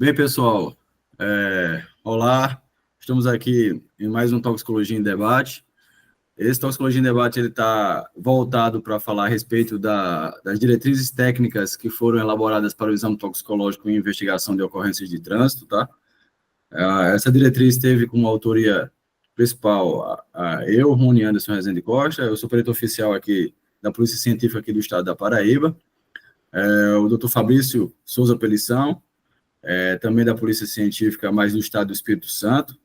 Bem, pessoal, olá, estamos aqui em mais um Toxicologia em Debate. Esse Toxicologia em Debate está voltado para falar a respeito das diretrizes técnicas que foram elaboradas para o exame toxicológico e investigação de ocorrências de trânsito, tá? Essa diretriz teve como autoria principal eu, Rony Anderson Rezende Costa, eu sou perito oficial aqui da Polícia Científica aqui do Estado da Paraíba, o doutor Fabrício Souza Pelição, também da Polícia Científica, mais do Estado do Espírito Santo,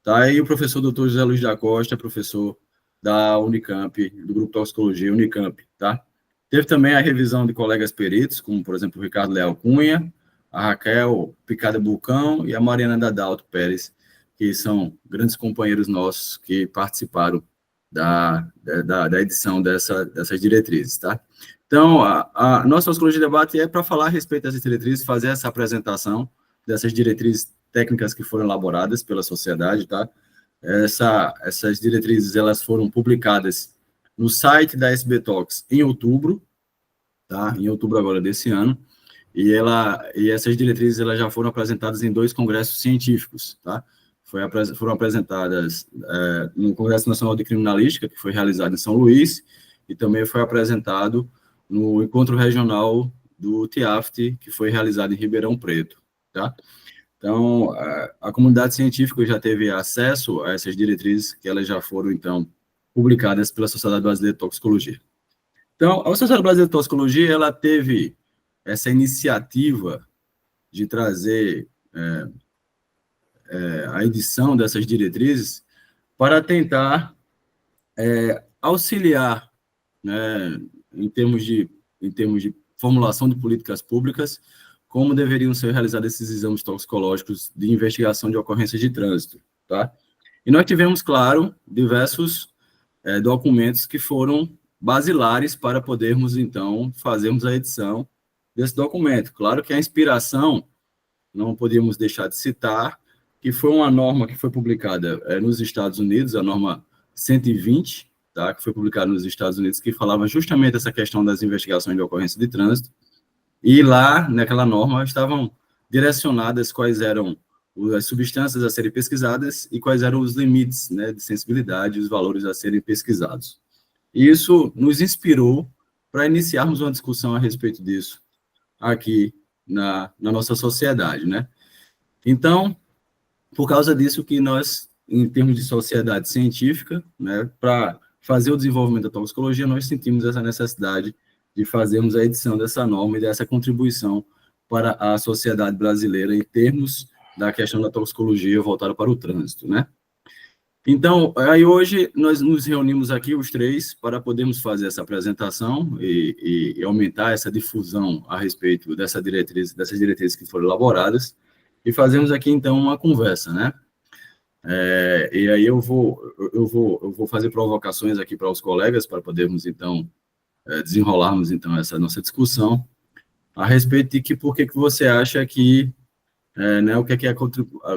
tá? E o professor Dr. José Luiz da Costa, professor da Unicamp, do Grupo Toxicologia Unicamp, tá? Teve também a revisão de colegas peritos, como, por exemplo, o Ricardo Leal Cunha, a Raquel Picada Bulcão e a Mariana Dadalto Pérez, que são grandes companheiros nossos que participaram da edição dessas diretrizes, tá? Então, a nossa Toxicologia de Debate é para falar a respeito dessas diretrizes, fazer essa apresentação dessas diretrizes técnicas que foram elaboradas pela sociedade, tá? Essas diretrizes, elas foram publicadas no site da SB Tox em outubro, tá? Em outubro agora desse ano, e essas diretrizes, elas já foram apresentadas em 2 congressos científicos, tá? Foram apresentadas no Congresso Nacional de Criminalística, que foi realizado em São Luís, e também foi apresentado no Encontro Regional do TIAFT, que foi realizado em Ribeirão Preto, tá? Então, a comunidade científica já teve acesso a essas diretrizes, que elas já foram, então, publicadas pela Sociedade Brasileira de Toxicologia. Então, a Sociedade Brasileira de Toxicologia, ela teve essa iniciativa de trazer a edição dessas diretrizes para tentar auxiliar, né, em termos de formulação de políticas públicas, como deveriam ser realizados esses exames toxicológicos de investigação de ocorrências de trânsito, tá? E nós tivemos, claro, diversos documentos que foram basilares para podermos, então, fazermos a edição desse documento. Claro que a inspiração, não podíamos deixar de citar, que foi uma norma que foi publicada nos Estados Unidos, a norma 120, tá, que foi publicada nos Estados Unidos, que falava justamente essa questão das investigações de ocorrência de trânsito, e lá, naquela norma, estavam direcionadas quais eram as substâncias a serem pesquisadas e quais eram os limites, né, de sensibilidade, os valores a serem pesquisados. E isso nos inspirou para iniciarmos uma discussão a respeito disso aqui na nossa sociedade, né? Então, por causa disso que nós, em termos de sociedade científica, né, para fazer o desenvolvimento da toxicologia, nós sentimos essa necessidade de fazermos a edição dessa norma e dessa contribuição para a sociedade brasileira em termos da questão da toxicologia voltada para o trânsito, né? Então, aí hoje nós nos reunimos aqui, os 3, para podermos fazer essa apresentação e aumentar essa difusão a respeito dessas diretrizes que foram elaboradas, e fazemos aqui, então, uma conversa, né? E aí eu vou fazer provocações aqui para os colegas, para podermos, então, desenrolarmos, então, essa nossa discussão, a respeito de por que você acha que, né, o que é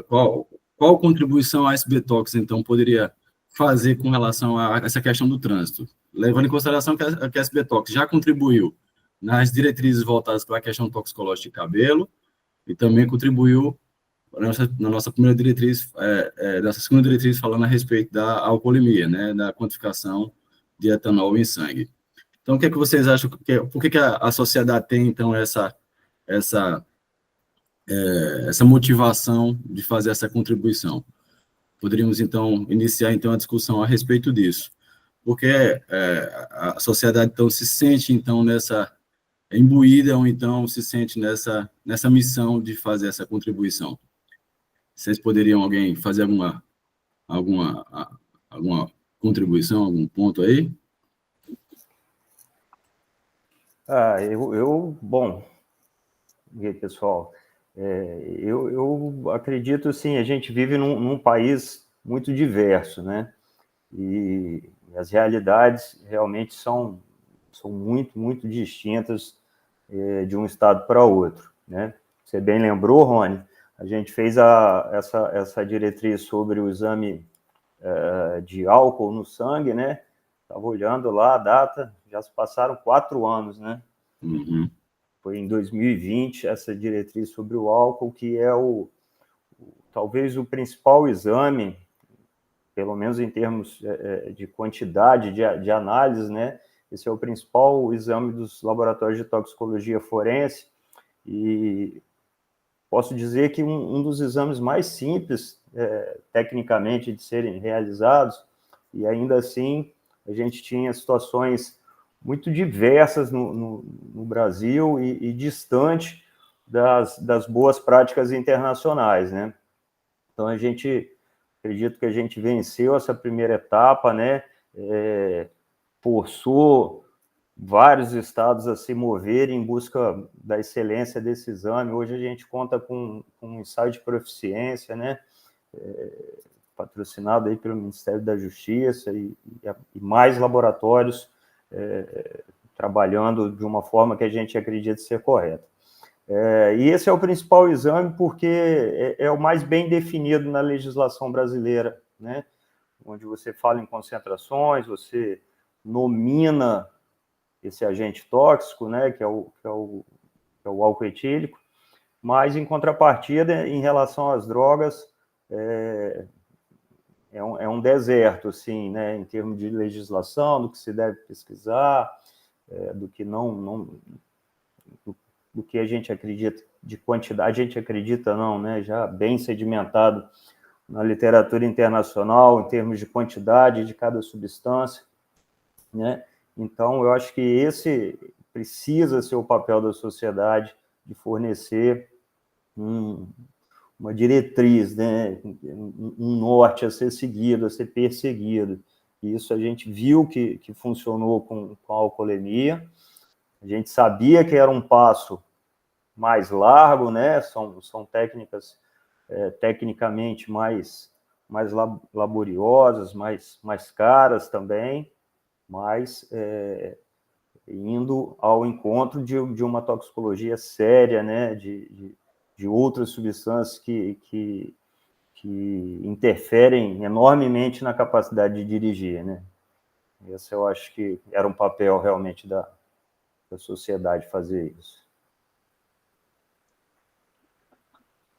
qual contribuição a SBTOX, então, poderia fazer com relação a essa questão do trânsito, levando em consideração que a SBTOX já contribuiu nas diretrizes voltadas para a questão toxicológica de cabelo, e também contribuiu na nossa primeira diretriz, nessa segunda diretriz, falando a respeito da alcoolemia, né, da quantificação de etanol em sangue. Então, o que é que vocês acham, por que a sociedade tem, então, essa motivação de fazer essa contribuição? Poderíamos, então, iniciar, então, a discussão a respeito disso. Porque a sociedade, então, se sente, então, imbuída, ou então se sente nessa missão de fazer essa contribuição. Vocês poderiam, alguém, fazer alguma contribuição, algum ponto aí? Bom, e aí, pessoal, eu acredito, sim, a gente vive num país muito diverso, né? E as realidades realmente são muito, muito distintas de um estado para outro, né? Você bem lembrou, Rony, a gente fez essa diretriz sobre o exame de álcool no sangue, né? Estava olhando lá a data, já se passaram 4 anos, né? Uhum. foi em 2020, essa diretriz sobre o álcool, que é talvez o principal exame, pelo menos em termos de quantidade de análise, né? Esse é o principal exame dos laboratórios de toxicologia forense, e posso dizer que um dos exames mais simples, tecnicamente, de serem realizados, e ainda assim a gente tinha situações muito diversas no Brasil e distante das boas práticas internacionais, né? Então, acredito que a gente venceu essa primeira etapa, né? Forçou vários estados a se moverem em busca da excelência desse exame. Hoje a gente conta com um ensaio de proficiência, né? Patrocinado aí pelo Ministério da Justiça e mais laboratórios trabalhando de uma forma que a gente acredita ser correta. E esse é o principal exame porque é o mais bem definido na legislação brasileira, né? Onde você fala em concentrações, você nomina esse agente tóxico, né, que é o álcool etílico, mas, em contrapartida, em relação às drogas, é um deserto, assim, né, em termos de legislação, do que se deve pesquisar, do que do que a gente acredita de quantidade, a gente acredita não, né, já bem sedimentado na literatura internacional, em termos de quantidade de cada substância, né? Então, eu acho que esse precisa ser o papel da sociedade, de fornecer uma diretriz, né? Um norte a ser seguido, a ser perseguido. E isso a gente viu que funcionou com a alcoolemia. A gente sabia que era um passo mais largo, né? São técnicas tecnicamente mais laboriosas, mais caras também, mas indo ao encontro de uma toxicologia séria, né, de outras substâncias que interferem enormemente na capacidade de dirigir, né? Esse eu acho que era um papel realmente da sociedade fazer isso.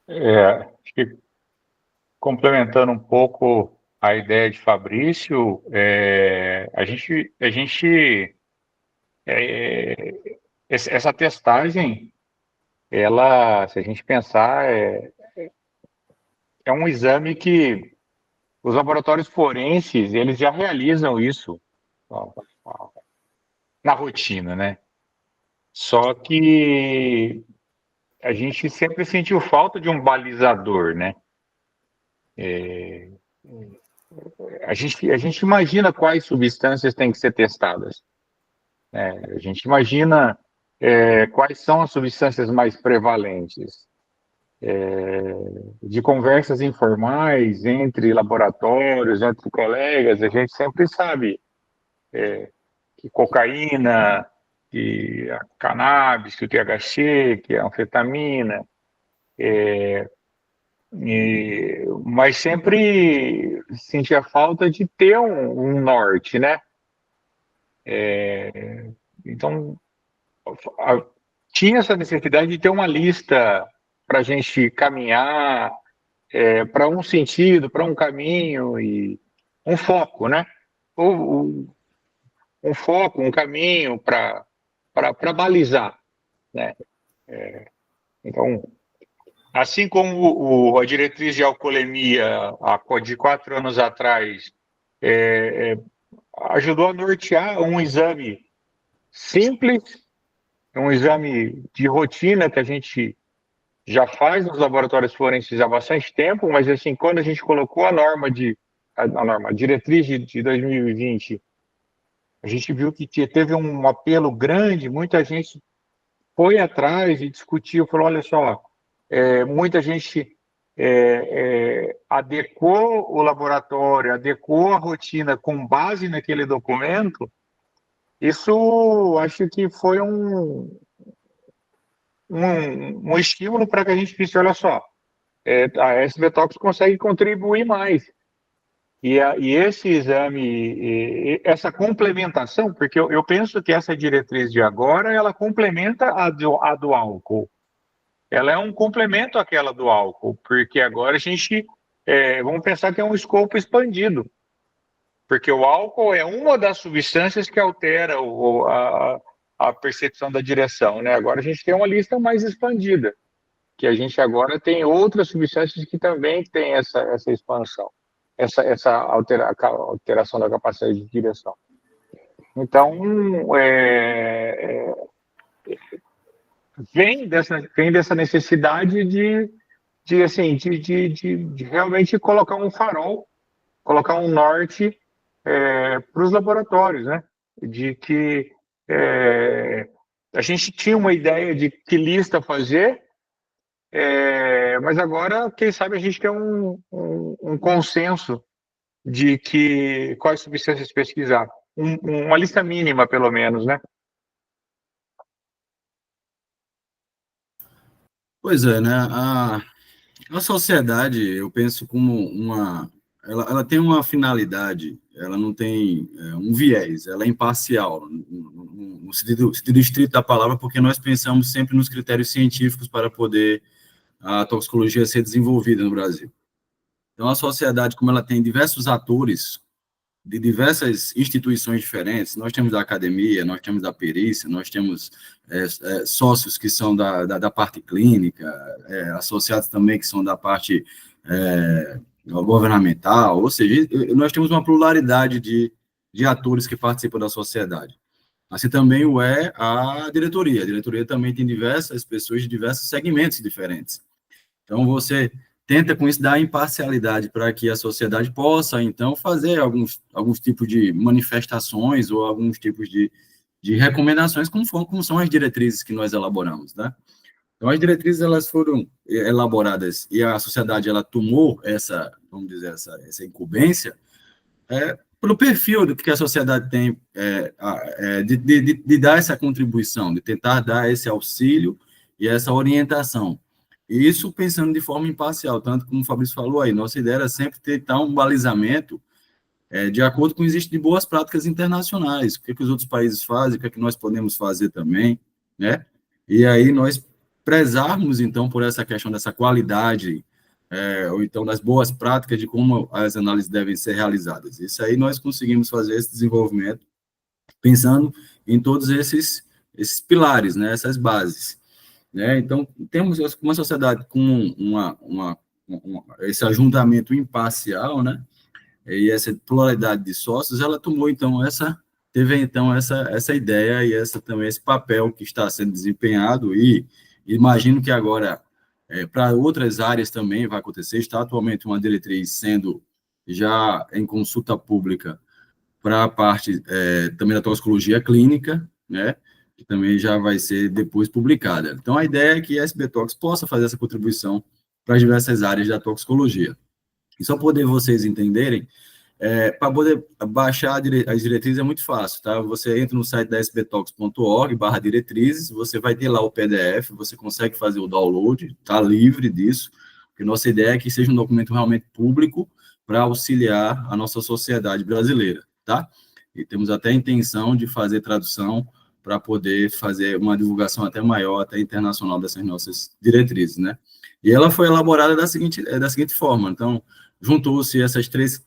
Acho que complementando um pouco a ideia de Fabrício, essa testagem, ela, se a gente pensar, é um exame que os laboratórios forenses, eles já realizam isso na rotina, né? Só que a gente sempre sentiu falta de um balizador, né? A gente imagina quais substâncias têm que ser testadas, né? A gente imagina quais são as substâncias mais prevalentes. De conversas informais entre laboratórios, entre colegas, a gente sempre sabe que cocaína, que a cannabis, que o THC, que a anfetamina, mas sempre sentia falta de ter um norte, né? Então, tinha essa necessidade de ter uma lista para a gente caminhar para um sentido, para um caminho e um foco, né? Um foco, um caminho para balizar, né? Então, assim como a diretriz de alcoolemia de 4 anos atrás ajudou a nortear um exame simples, um exame de rotina que a gente já faz nos laboratórios forenses há bastante tempo, mas assim, quando a gente colocou a diretriz de 2020, a gente viu que teve um apelo grande, muita gente foi atrás e discutiu, falou, olha só, muita gente adequou o laboratório, adequou a rotina com base naquele documento. Isso acho que foi um estímulo para que a gente disse, olha só, a SBTOX consegue contribuir mais. E esse exame, essa complementação, porque eu penso que essa diretriz de agora, ela complementa a do álcool. Ela é um complemento àquela do álcool, porque agora a gente, vamos pensar que é um escopo expandido, porque o álcool é uma das substâncias que altera a percepção da direção, né? Agora a gente tem uma lista mais expandida, que a gente agora tem outras substâncias que também têm essa expansão, essa alteração da capacidade de direção. Então, vem dessa necessidade de realmente colocar um farol, colocar um norte para os laboratórios, né? De que a gente tinha uma ideia de que lista fazer, mas agora, quem sabe, a gente tem um consenso de que quais substâncias pesquisar. Uma lista mínima, pelo menos, né? Pois é, né? A sociedade, eu penso como ela tem uma finalidade, ela não tem um viés, ela é imparcial, no sentido estrito da palavra, porque nós pensamos sempre nos critérios científicos para poder a toxicologia ser desenvolvida no Brasil. Então, a sociedade, como ela tem diversos atores de diversas instituições diferentes, nós temos da academia, nós temos da perícia, nós temos sócios que são da parte clínica, associados também que são da parte governamental, ou seja, nós temos uma pluralidade de atores que participam da sociedade. Assim também o é a diretoria. A diretoria também tem diversas pessoas de diversos segmentos diferentes. Então, você tenta com isso dar imparcialidade para que a sociedade possa, então, fazer alguns tipos de manifestações ou alguns tipos de recomendações, como são as diretrizes que nós elaboramos, né? Então, as diretrizes, elas foram elaboradas e a sociedade, ela tomou essa, vamos dizer, essa incumbência pelo perfil do que a sociedade tem de dar essa contribuição, de tentar dar esse auxílio e essa orientação. E isso pensando de forma imparcial, tanto como o Fabrício falou aí, nossa ideia era sempre tentar um balizamento de acordo com existem de boas práticas internacionais, o que os outros países fazem, o que nós podemos fazer também, né? E aí nós prezarmos, então, por essa questão dessa qualidade, ou então das boas práticas de como as análises devem ser realizadas. Isso aí nós conseguimos fazer esse desenvolvimento pensando em todos esses pilares, né? Essas bases. Né? Então, temos uma sociedade com esse ajuntamento imparcial, né? E essa pluralidade de sócios, ela tomou, então, teve, então, essa ideia e também esse papel que está sendo desempenhado, e imagino que agora, para outras áreas também vai acontecer, está atualmente uma diretriz sendo já em consulta pública para a parte também da toxicologia clínica, né? Que também já vai ser depois publicada. Então, a ideia é que a SBTox possa fazer essa contribuição para as diversas áreas da toxicologia. E só poder vocês entenderem, para poder baixar as diretrizes é muito fácil, tá? Você entra no site da sbtox.org/diretrizes, você vai ter lá o PDF, você consegue fazer o download, tá livre disso, porque nossa ideia é que seja um documento realmente público para auxiliar a nossa sociedade brasileira, tá? E temos até a intenção de fazer tradução para poder fazer uma divulgação até maior, até internacional dessas nossas diretrizes, né? E ela foi elaborada da seguinte forma, então, juntou-se essas três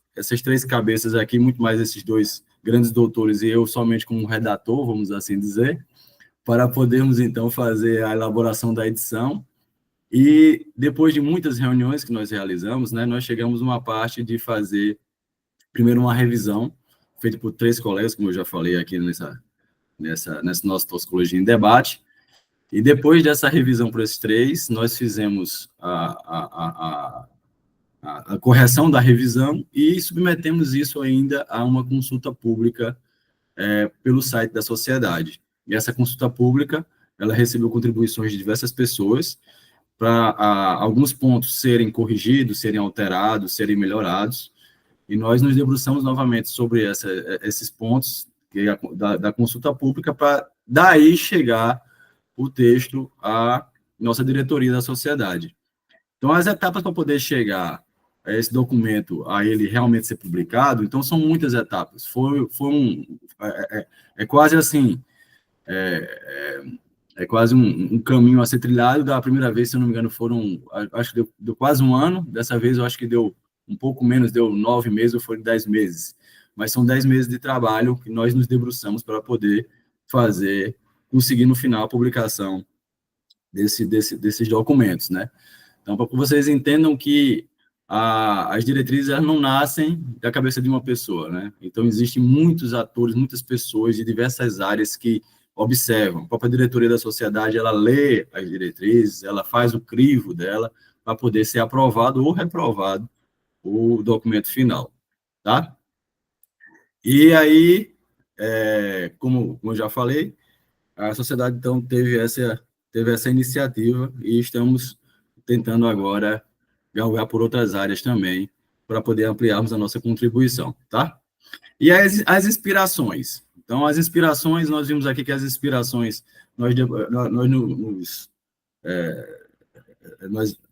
cabeças aqui, muito mais esses dois grandes doutores e eu somente como redator, vamos assim dizer, para podermos, então, fazer a elaboração da edição. E depois de muitas reuniões que nós realizamos, né, nós chegamos numa parte de fazer, primeiro, uma revisão, feita por 3 colegas, como eu já falei aqui nessa nossa toxicologia em debate, e depois dessa revisão por esses 3, nós fizemos a correção da revisão e submetemos isso ainda a uma consulta pública pelo site da sociedade. E essa consulta pública, ela recebeu contribuições de diversas pessoas para alguns pontos serem corrigidos, serem alterados, serem melhorados, e nós nos debruçamos novamente sobre esses pontos da consulta pública para daí chegar o texto à nossa diretoria da sociedade. Então, as etapas para poder chegar esse documento a ele realmente ser publicado, então são muitas etapas. É quase assim, é quase um caminho a ser trilhado. Da primeira vez, se eu não me engano, acho que deu quase um ano. Dessa vez, eu acho que deu um pouco menos, deu 9 meses ou foi 10 meses. Mas são 10 meses de trabalho que nós nos debruçamos para poder conseguir no final a publicação desses documentos, né? Então, para que vocês entendam que as diretrizes elas não nascem da cabeça de uma pessoa, né? Então, existem muitos atores, muitas pessoas de diversas áreas que observam. A própria diretoria da sociedade, ela lê as diretrizes, ela faz o crivo dela para poder ser aprovado ou reprovado o documento final, tá? E aí, como eu já falei, a sociedade, então, teve essa iniciativa e estamos tentando agora galgar por outras áreas também, para poder ampliarmos a nossa contribuição, tá? E as inspirações. Então, as inspirações, nós vimos aqui que as inspirações, nós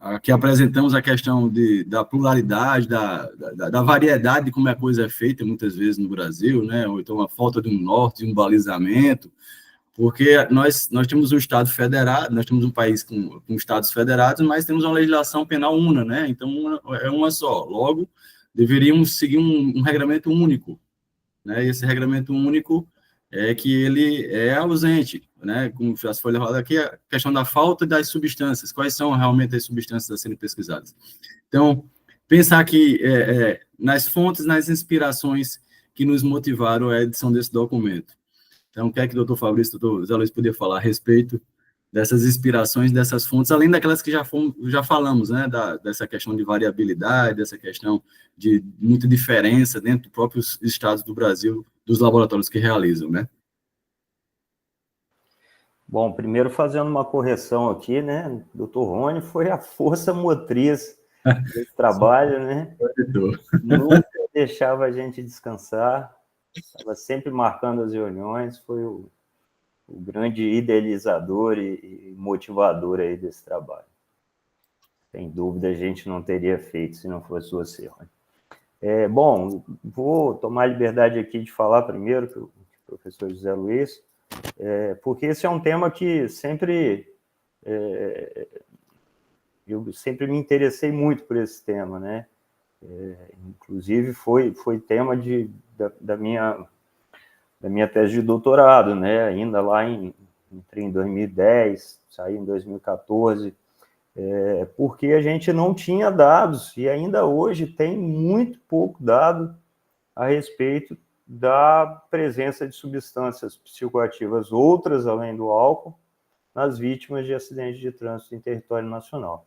aqui apresentamos a questão da pluralidade, da variedade de como a coisa é feita, muitas vezes no Brasil, né? Ou então a falta de um norte, de um balizamento, porque nós temos um Estado federado, nós temos um país com Estados federados, mas temos uma legislação penal una, né? Então, é uma só. Logo, deveríamos seguir um regramento único, né? E esse regramento único é que ele é ausente, né? Como já foi falado aqui, a questão da falta das substâncias. Quais são realmente as substâncias a serem pesquisadas? Então, pensar que nas fontes, nas inspirações que nos motivaram a edição desse documento. Então, o que é que o doutor Fabrício, o doutor Zé Luiz podia falar a respeito dessas inspirações, dessas fontes, além daquelas que já falamos, né, dessa questão de variabilidade, dessa questão de muita diferença dentro dos próprios estados do Brasil, dos laboratórios que realizam, né? Bom, primeiro fazendo uma correção aqui, né, o Dr. Rony foi a força motriz desse trabalho, né? Nunca deixava a gente descansar, estava sempre marcando as reuniões, foi o grande idealizador e motivador aí desse trabalho. Sem dúvida, a gente não teria feito se não fosse você, Rony. Bom, vou tomar a liberdade aqui de falar primeiro que o professor José Luiz, porque esse é um tema que eu sempre me interessei muito por esse tema, né? Inclusive foi tema da minha tese de doutorado, né? Ainda lá entrei em 2010, saí em 2014, porque a gente não tinha dados, e ainda hoje tem muito pouco dado a respeito da presença de substâncias psicoativas outras, além do álcool, nas vítimas de acidentes de trânsito em território nacional.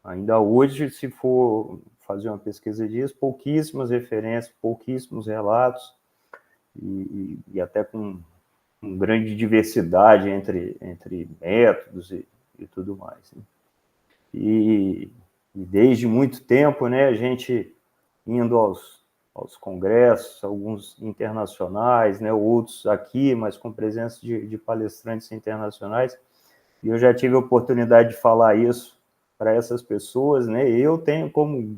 Ainda hoje, se for fazer uma pesquisa disso, pouquíssimas referências, pouquíssimos relatos, e até com grande diversidade entre métodos e tudo mais, né? E desde muito tempo, né, a gente indo aos congressos, alguns internacionais, né, outros aqui, mas com presença de palestrantes internacionais, e eu já tive a oportunidade de falar isso para essas pessoas, né? Eu tenho como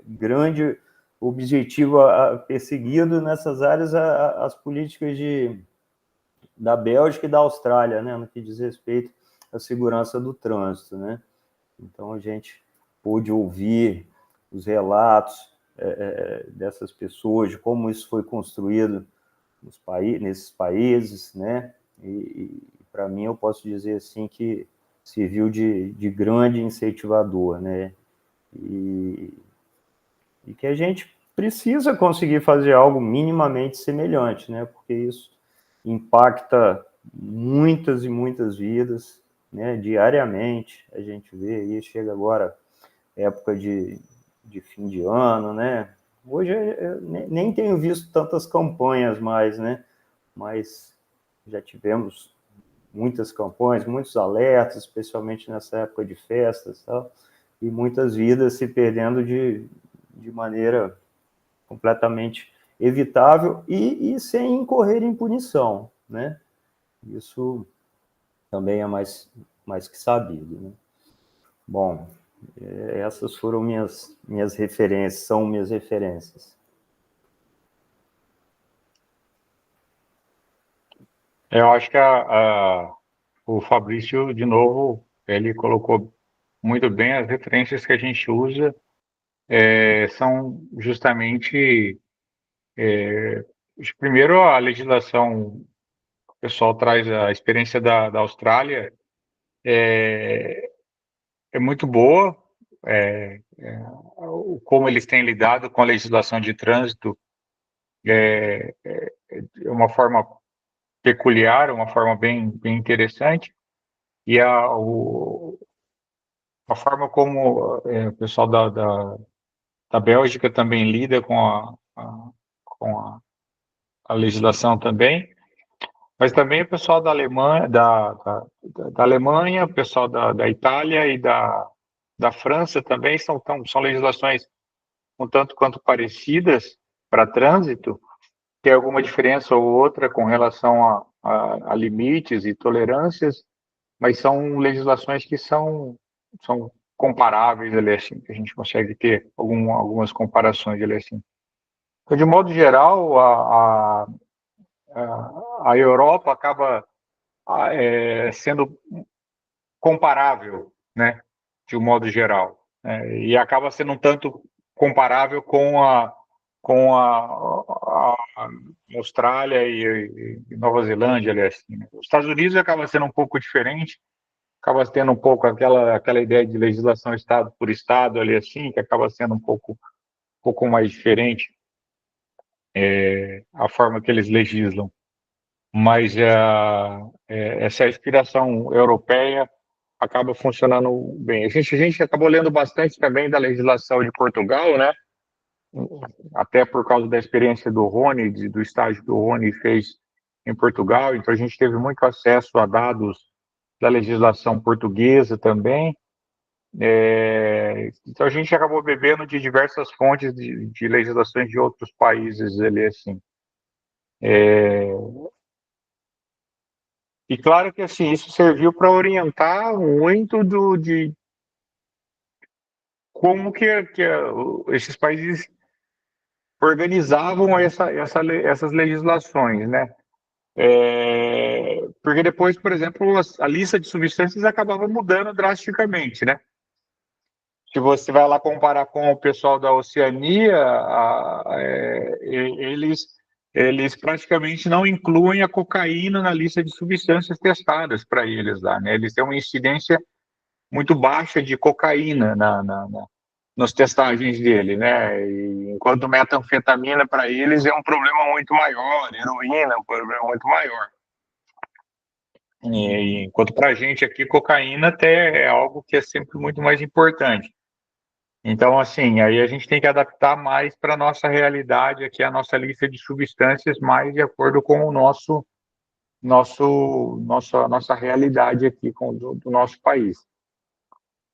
grande objetivo perseguido nessas áreas as políticas da Bélgica e da Austrália, né, no que diz respeito à segurança do trânsito, né? Então, a gente pôde ouvir os relatos dessas pessoas, de como isso foi construído nesses países, né? E para mim, eu posso dizer assim que serviu de grande incentivador, né? E que a gente precisa conseguir fazer algo minimamente semelhante, né? Porque isso impacta muitas e muitas vidas, né? Diariamente, a gente vê aí, chega agora época de fim de ano, né? Hoje eu nem tenho visto tantas campanhas mais, né? Mas já tivemos muitas campanhas, muitos alertas, especialmente nessa época de festas, tal, e muitas vidas se perdendo de maneira completamente evitável e sem incorrer em punição, né? Isso também é mais que sabido, né? Bom, Essas foram minhas referências, são minhas referências. Eu acho que o Fabrício, de novo, ele colocou muito bem as referências que a gente usa, são justamente, primeiro, a legislação, o pessoal traz a experiência da Austrália, é muito boa, como eles têm lidado com a legislação de trânsito é uma forma peculiar, uma forma bem interessante, e a forma como o pessoal da Bélgica também lida com a legislação também, mas também o pessoal da Alemanha, da Alemanha, o pessoal da Itália e da França também são legislações um tanto quanto parecidas para trânsito, tem alguma diferença ou outra com relação a limites e tolerâncias, mas são legislações que são comparáveis ali assim, que a gente consegue ter algumas comparações ali assim. Então, de modo geral, a Europa acaba sendo comparável, né, de um modo geral, e acaba sendo um tanto comparável com a Austrália e Nova Zelândia, aliás. Né? Os Estados Unidos acaba sendo um pouco diferente, acaba tendo um pouco aquela ideia de legislação estado por estado, ali assim, que acaba sendo um pouco mais diferente a forma que eles legislam. Mas essa inspiração europeia acaba funcionando bem. A gente acabou lendo bastante também da legislação de Portugal, né? Até por causa da experiência do Rony, do estágio que o Rony fez em Portugal, então a gente teve muito acesso a dados da legislação portuguesa também, então a gente acabou bebendo de diversas fontes de legislações de outros países ali assim. E claro que assim, isso serviu para orientar muito de como que esses países organizavam essas legislações, né? Porque depois, por exemplo, a lista de substâncias acabava mudando drasticamente, né? Se você vai lá comparar com o pessoal da Oceania, eles praticamente não incluem a cocaína na lista de substâncias testadas para eles lá, né? Eles têm uma incidência muito baixa de cocaína nas testagens dele, né? E enquanto metanfetamina para eles é um problema muito maior, heroína é um problema muito maior. E enquanto para a gente aqui, cocaína até é algo que é sempre muito mais importante. Então, assim, aí a gente tem que adaptar mais para a nossa realidade aqui, a nossa lista de substâncias, mais de acordo com a nossa realidade aqui do nosso país.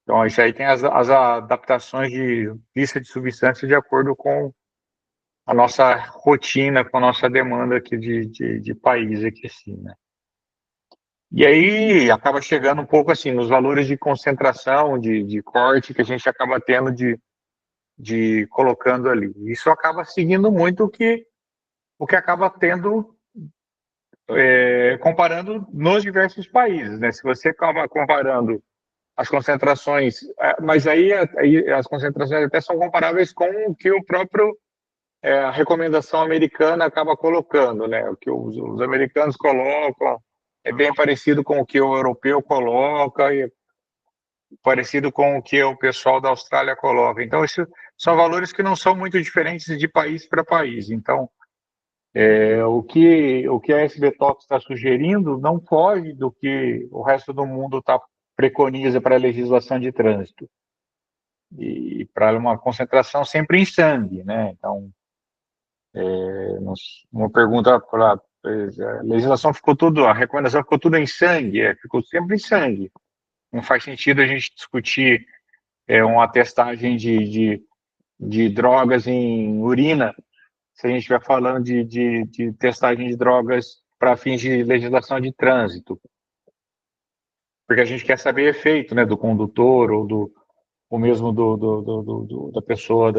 Então, isso aí tem as adaptações de lista de substâncias de acordo com a nossa rotina, com a nossa demanda aqui de país aqui, assim, né? E aí acaba chegando um pouco assim nos valores de concentração, de corte que a gente acaba tendo de colocando ali. Isso acaba seguindo muito o que acaba tendo comparando nos diversos países, né? Se você acaba comparando as concentrações, mas aí as concentrações até são comparáveis com o que o próprio a recomendação americana acaba colocando, né? O que os americanos colocam é bem parecido com o que o europeu coloca e parecido com o que o pessoal da Austrália coloca. Então, isso são valores que não são muito diferentes de país para país. Então, o que a SBTOC está sugerindo não foge do que o resto do mundo preconiza para a legislação de trânsito. E para uma concentração sempre em sangue, né? Então, uma pergunta para a legislação ficou tudo, a recomendação ficou tudo em sangue, ficou sempre em sangue. Não faz sentido a gente discutir uma testagem de drogas em urina se a gente estiver falando de testagem de drogas para fins de legislação de trânsito. Porque a gente quer saber efeito, né, do condutor ou o mesmo da pessoa,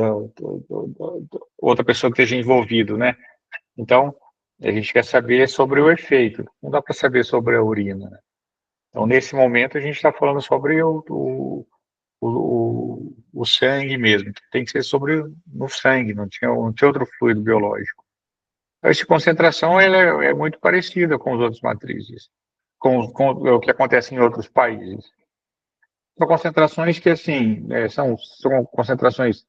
outra pessoa que esteja envolvido, né? Então, a gente quer saber sobre o efeito, não dá para saber sobre a urina, né? Então, nesse momento, a gente está falando sobre o sangue mesmo, tem que ser sobre no sangue, não tinha outro fluido biológico. Essa concentração ela é muito parecida com as outras matrizes, com o que acontece em outros países. São concentrações que, assim, são concentrações,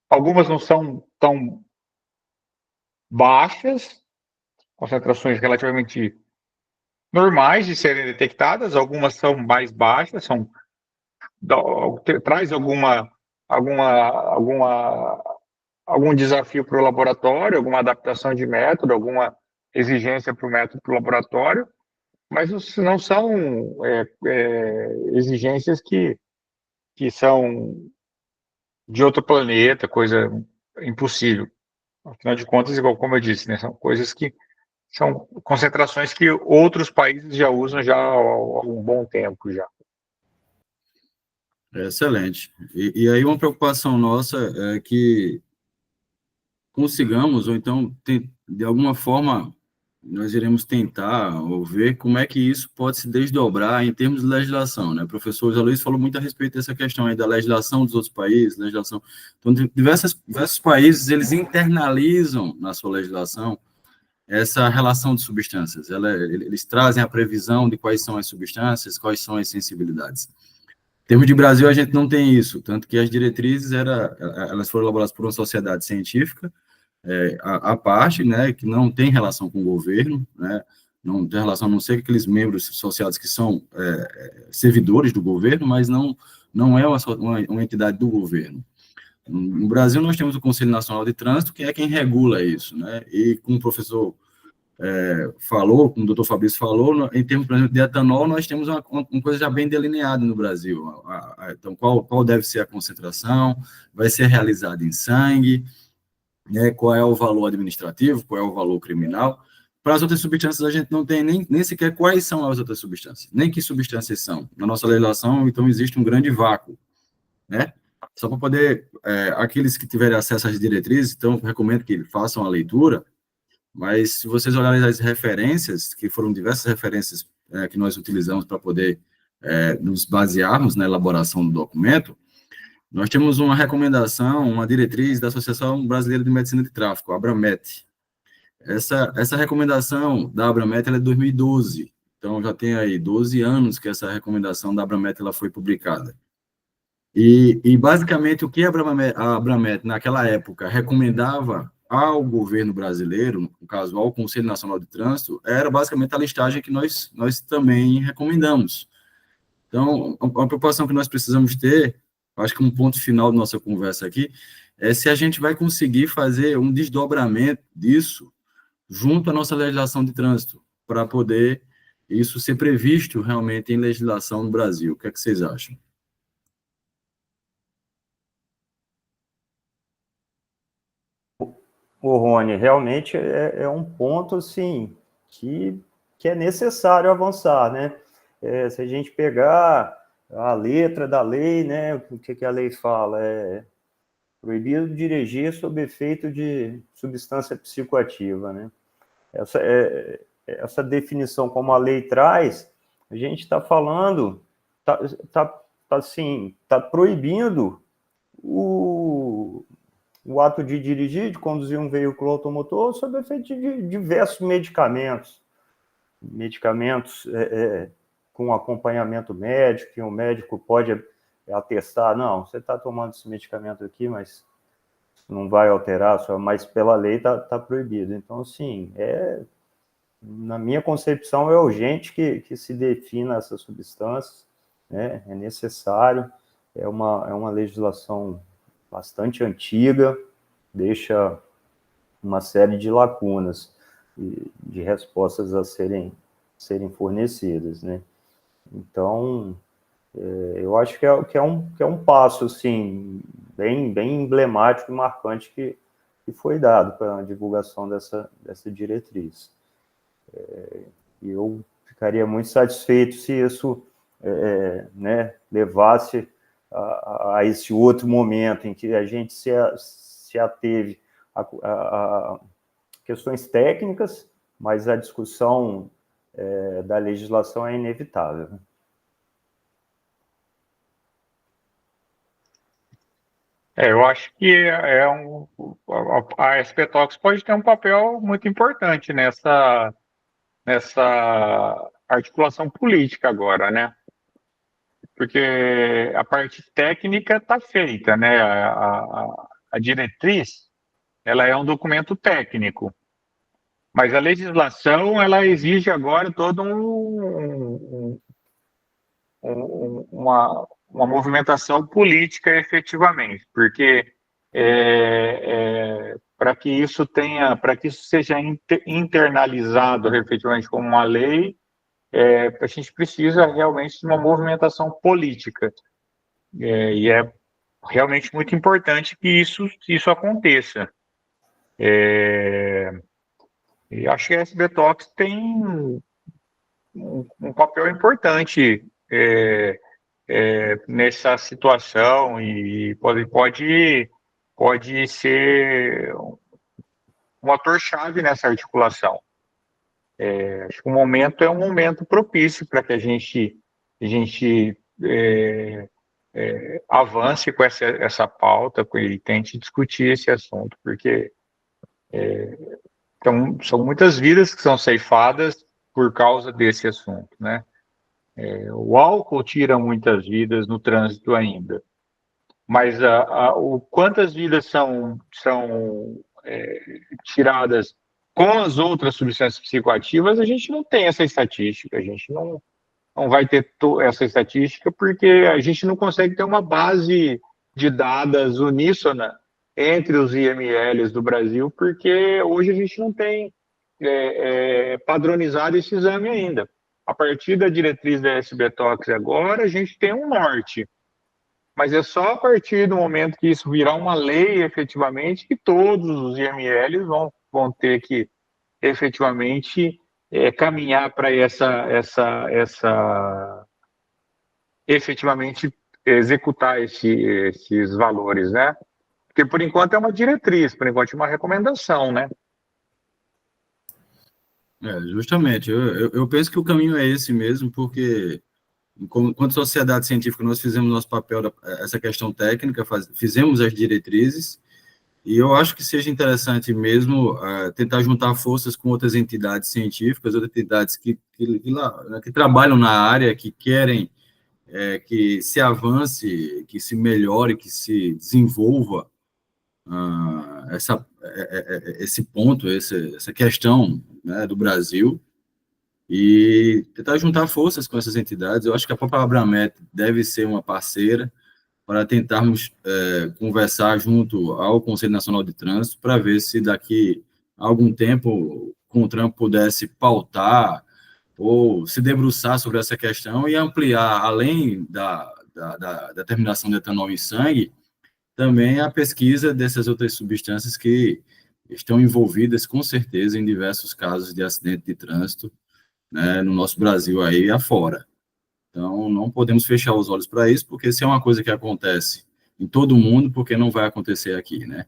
algumas não são tão baixas, concentrações relativamente normais de serem detectadas, algumas são mais baixas, traz algum desafio para o laboratório, alguma adaptação de método, alguma exigência para o método para o laboratório, mas não são exigências que são de outro planeta, coisa impossível. Afinal de contas, igual como eu disse, né, são coisas que são concentrações que outros países já usam já há um bom tempo já. Excelente. E aí uma preocupação nossa é que consigamos, ou então, de alguma forma, nós iremos tentar ou ver como é que isso pode se desdobrar em termos de legislação, né? O professor José Luiz falou muito a respeito dessa questão aí da legislação dos outros países, legislação. Então, diversos países, eles internalizam na sua legislação essa relação de substâncias. Eles trazem a previsão de quais são as substâncias, quais são as sensibilidades. Em termos de Brasil, a gente não tem isso, tanto que as diretrizes elas foram elaboradas por uma sociedade científica, a parte, né, que não tem relação com o governo, né, não tem relação, a não ser aqueles membros associados que são servidores do governo, mas não é uma entidade do governo. No Brasil, nós temos o Conselho Nacional de Trânsito, que é quem regula isso, né, e como o professor falou, como o doutor Fabrício falou, em termos, por exemplo, de etanol, nós temos uma coisa já bem delineada no Brasil. Então, qual deve ser a concentração, vai ser realizada em sangue, né, qual é o valor administrativo, qual é o valor criminal. Para as outras substâncias, a gente não tem nem sequer quais são as outras substâncias, nem que substâncias são. Na nossa legislação, então, existe um grande vácuo, né? Só para poder, aqueles que tiverem acesso às diretrizes, então, recomendo que façam a leitura, mas se vocês olharem as referências, que foram diversas referências que nós utilizamos para poder nos basearmos na elaboração do documento, nós temos uma recomendação, uma diretriz da Associação Brasileira de Medicina de Tráfico, a Abramet. Essa recomendação da Abramet ela é de 2012, então já tem aí 12 anos que essa recomendação da Abramet ela foi publicada. E basicamente o que a Abramet naquela época recomendava ao governo brasileiro, no caso ao Conselho Nacional de Trânsito, era basicamente a listagem que nós também recomendamos. Então, a preocupação que nós precisamos ter, acho que um ponto final da nossa conversa aqui, é se a gente vai conseguir fazer um desdobramento disso junto à nossa legislação de trânsito, para poder isso ser previsto realmente em legislação no Brasil. O que é que vocês acham? O Rony, realmente é um ponto, assim, que é necessário avançar, né? Se a gente pegar a letra da lei, né, o que a lei fala? Proibido dirigir sob efeito de substância psicoativa, né? Essa definição como a lei traz, a gente está falando, tá proibindo o ato de dirigir, de conduzir um veículo automotor sob efeito de diversos medicamentos com acompanhamento médico, que o médico pode atestar, não, você está tomando esse medicamento aqui, mas não vai alterar, mas pela lei está proibido. Então, assim, na minha concepção, é urgente que se defina essas substâncias, né? É necessário, é uma legislação bastante antiga, deixa uma série de lacunas de respostas a serem fornecidas, né? Então, eu acho que é um passo, assim, bem emblemático e marcante que foi dado para a divulgação dessa diretriz. E eu ficaria muito satisfeito se isso né, levasse a esse outro momento em que a gente se ateve a questões técnicas, mas a discussão da legislação é inevitável. Eu acho que a SPTalks pode ter um papel muito importante nessa articulação política agora, né? Porque a parte técnica está feita, né? A diretriz, ela é um documento técnico, mas a legislação, ela exige agora todo uma movimentação política efetivamente, porque para que isso seja internalizado efetivamente como uma lei, a gente precisa realmente de uma movimentação política, e é realmente muito importante que isso aconteça. E acho que a SBTalks tem um papel importante nessa situação e pode ser um ator-chave nessa articulação. Acho que o momento é um momento propício para que a gente avance com essa pauta e tente discutir esse assunto, porque são muitas vidas que são ceifadas por causa desse assunto, né? O álcool tira muitas vidas no trânsito ainda, mas quantas vidas são tiradas com as outras substâncias psicoativas, a gente não tem essa estatística, a gente não vai ter essa estatística porque a gente não consegue ter uma base de dados uníssona entre os IMLs do Brasil, porque hoje a gente não tem padronizado esse exame ainda. A partir da diretriz da SBTalks agora, a gente tem um norte, mas é só a partir do momento que isso virar uma lei efetivamente que todos os IMLs vão ter que efetivamente caminhar para efetivamente executar esses valores, né? Porque por enquanto é uma diretriz, por enquanto é uma recomendação, né? Justamente, eu penso que o caminho é esse mesmo, porque enquanto sociedade científica nós fizemos nosso papel, essa questão técnica, fizemos as diretrizes, e eu acho que seja interessante mesmo tentar juntar forças com outras entidades científicas, outras entidades que trabalham na área, que querem que se avance, que se melhore, que se desenvolva esse ponto, essa questão, né, do Brasil, e tentar juntar forças com essas entidades. Eu acho que a própria Abramet deve ser uma parceira para tentarmos conversar junto ao Conselho Nacional de Trânsito para ver se daqui a algum tempo o CONTRAN pudesse pautar ou se debruçar sobre essa questão e ampliar, além da determinação de etanol em sangue, também a pesquisa dessas outras substâncias que estão envolvidas, com certeza, em diversos casos de acidente de trânsito, né, no nosso Brasil aí afora. Então, não podemos fechar os olhos para isso, porque se é uma coisa que acontece em todo mundo, porque não vai acontecer aqui, né?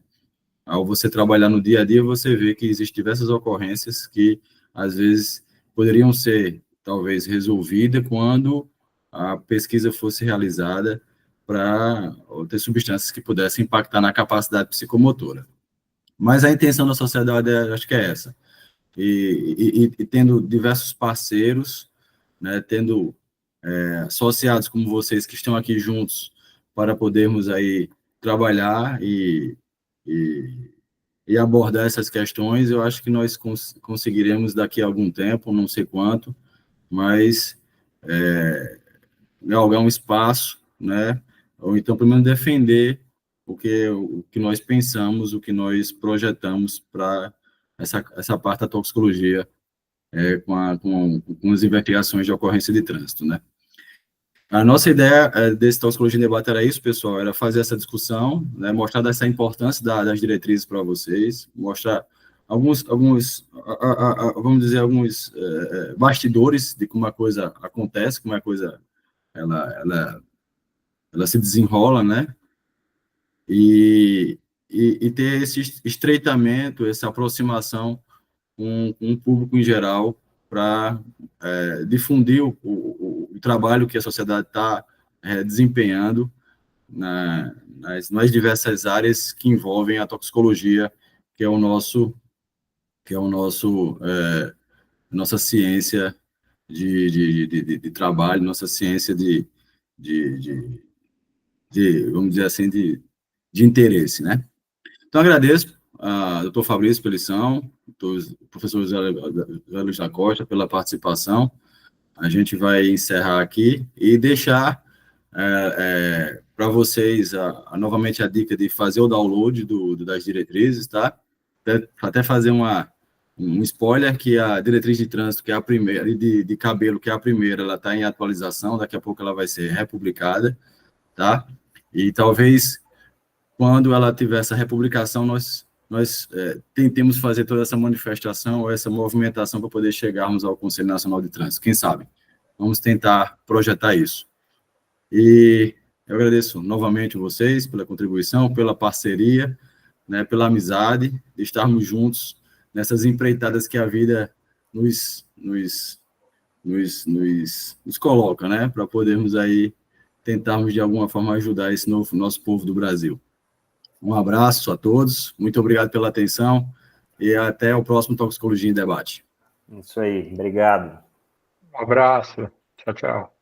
Ao você trabalhar no dia a dia, você vê que existem diversas ocorrências que, às vezes, poderiam ser, talvez, resolvidas quando a pesquisa fosse realizada para outras substâncias que pudessem impactar na capacidade psicomotora. Mas a intenção da sociedade, acho que é essa. E tendo diversos parceiros, né, tendo associados como vocês que estão aqui juntos para podermos aí trabalhar e abordar essas questões, eu acho que nós conseguiremos daqui a algum tempo, não sei quanto, mas galgar um espaço, né, ou então pelo menos defender o que nós pensamos, o que nós projetamos para essa parte da toxicologia com as investigações de ocorrência de trânsito, né. A nossa ideia desse Toxicologia em Debate era isso, pessoal, era fazer essa discussão, né, mostrar essa importância das diretrizes para vocês, mostrar alguns vamos dizer, alguns bastidores de como a coisa acontece, como a coisa ela ela se desenrola, né? E ter esse estreitamento, essa aproximação com o público em geral, para difundir o trabalho que a sociedade está desempenhando nas diversas áreas que envolvem a toxicologia, que é nossa ciência de trabalho, nossa ciência vamos dizer assim, de interesse, né? Então, agradeço ao doutor Fabrício pela lição, ao professor José Luiz da Costa pela participação. A gente vai encerrar aqui e deixar para vocês novamente a dica de fazer o download das diretrizes, tá? Até fazer um spoiler, que a diretriz de trânsito, que é a primeira, de cabelo, que é a primeira, ela está em atualização, daqui a pouco ela vai ser republicada, tá? E talvez, quando ela tiver essa republicação, nós tentemos fazer toda essa manifestação, ou essa movimentação para poder chegarmos ao Conselho Nacional de Trânsito, quem sabe? Vamos tentar projetar isso. E eu agradeço novamente vocês pela contribuição, pela parceria, né, pela amizade, de estarmos juntos nessas empreitadas que a vida nos coloca, né, para podermos aí tentarmos de alguma forma ajudar esse nosso povo do Brasil. Um abraço a todos, muito obrigado pela atenção e até o próximo Toxicologia em Debate. Isso aí, obrigado. Um abraço, tchau, tchau.